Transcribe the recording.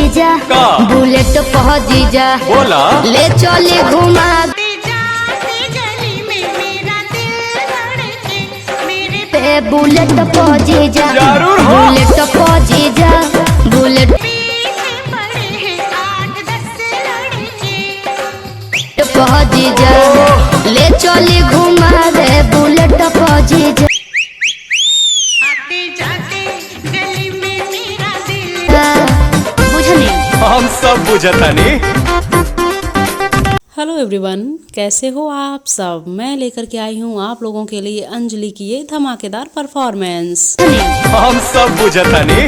जीजा का? बुलेट पह जीजा बोला ले चले घुमा पे बुलेट पह जीजा जरूर हो। बुलेट पह जीजा बुलेट पह जीजा ले चले घुमा रे बुलेट पह जीजा बुझनी हम सब बुझतानी। हेलो एवरीवन, कैसे हो आप सब। मैं लेकर के आई हूँ आप लोगों के लिए अंजलि की ये धमाकेदार परफॉर्मेंस। हम सब बुझतानी।